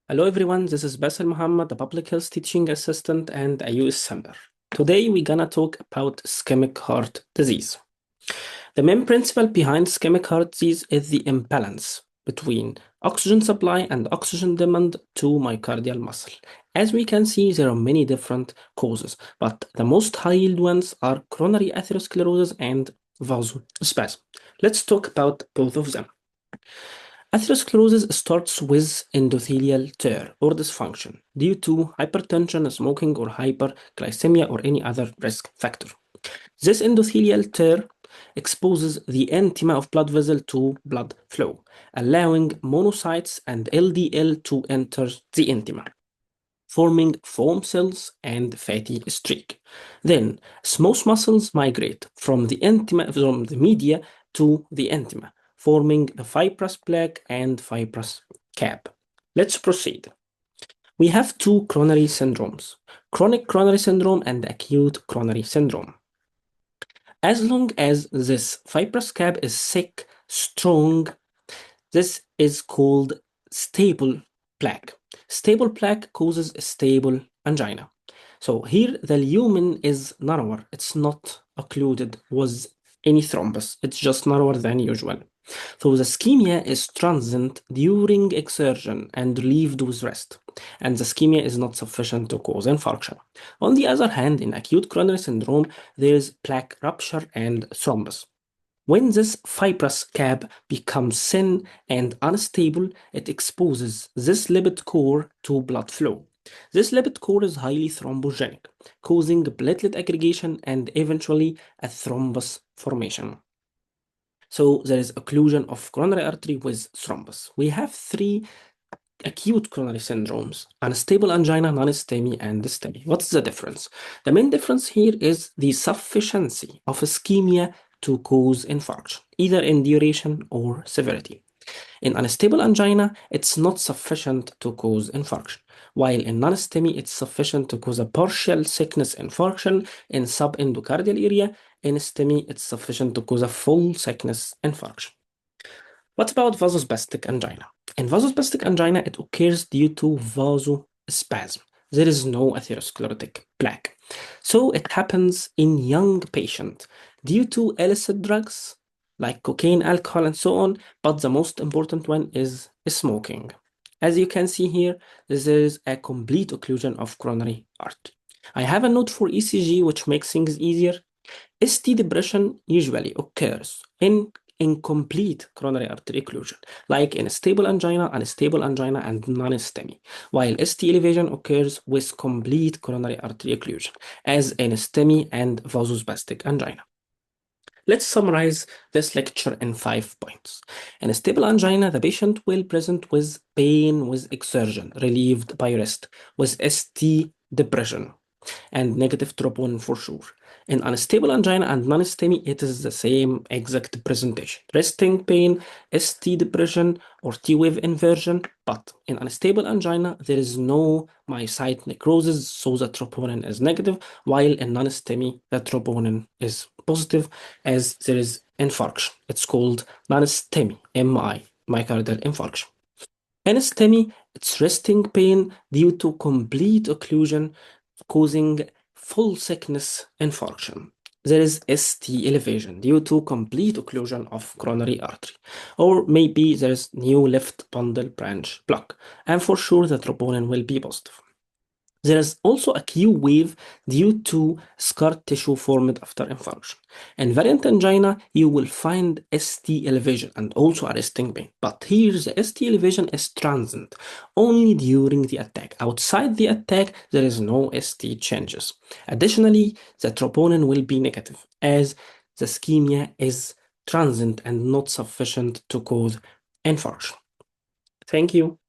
Hello everyone, this is Basil Muhammad, a public health teaching assistant and a US member. Today we're gonna talk about ischemic heart disease. The main principle behind ischemic heart disease is the imbalance between oxygen supply and oxygen demand to myocardial muscle. As we can see, there are many different causes, but the most high-yield ones are coronary atherosclerosis and vasospasm. Let's talk about both of them. Atherosclerosis starts with endothelial tear or dysfunction due to hypertension, smoking, or hyperglycemia, or any other risk factor. This endothelial tear exposes the intima of blood vessel to blood flow, allowing monocytes and LDL to enter the intima, forming foam cells and fatty streak. Then, smooth muscles migrate from the media to the intima, forming the fibrous plaque and fibrous cap. Let's proceed. We have two coronary syndromes, chronic coronary syndrome and acute coronary syndrome. As long as this fibrous cap is thick, strong, this is called stable plaque. Stable plaque causes stable angina. So here the lumen is narrower. It's not occluded with any thrombus. It's just narrower than usual. So the ischemia is transient during exertion and relieved with rest, and the ischemia is not sufficient to cause infarction. On the other hand, in acute coronary syndrome, there is plaque rupture and thrombus. When this fibrous cap becomes thin and unstable, it exposes this lipid core to blood flow. This lipid core is highly thrombogenic, causing platelet aggregation and eventually a thrombus formation. So there is occlusion of coronary artery with thrombus. We have three acute coronary syndromes: unstable angina, non-STEMI, and STEMI. What's the difference? The main difference here is the sufficiency of ischemia to cause infarction, either in duration or severity. In unstable angina, it's not sufficient to cause infarction, while in non-STEMI, it's sufficient to cause a partial sickness infarction in subendocardial area. In STEMI, it's sufficient to cause a full sickness infarction. What about vasospastic angina? In vasospastic angina, it occurs due to vasospasm. There is no atherosclerotic plaque. So it happens in young patients due to illicit drugs like cocaine, alcohol, and so on, but the most important one is smoking. As you can see here, there is a complete occlusion of coronary artery. I have a note for ECG, which makes things easier. ST depression usually occurs in incomplete coronary artery occlusion, like in stable angina, unstable angina, and non-STEMI, while ST elevation occurs with complete coronary artery occlusion, as in STEMI and vasospastic angina. Let's summarize this lecture in 5 points. In a stable angina, the patient will present with pain with exertion, relieved by rest, with ST depression, and negative troponin for sure. In unstable angina and non-STEMI, it is the same exact presentation. Resting pain, ST depression, or T-wave inversion, but in unstable angina, there is no myocyte necrosis, so the troponin is negative, while in non-STEMI, the troponin is positive as there is infarction. It's called non-STEMI, MI, myocardial infarction. In STEMI, it's resting pain due to complete occlusion causing full thickness infarction. There is ST elevation due to complete occlusion of coronary artery, or maybe there is new left bundle branch block, and for sure the troponin will be positive. There is also a Q wave due to scar tissue formed after infarction. In variant angina, you will find ST elevation and also a resting pain. But here, the ST elevation is transient, only during the attack. Outside the attack, there is no ST changes. Additionally, the troponin will be negative, as the ischemia is transient and not sufficient to cause infarction. Thank you.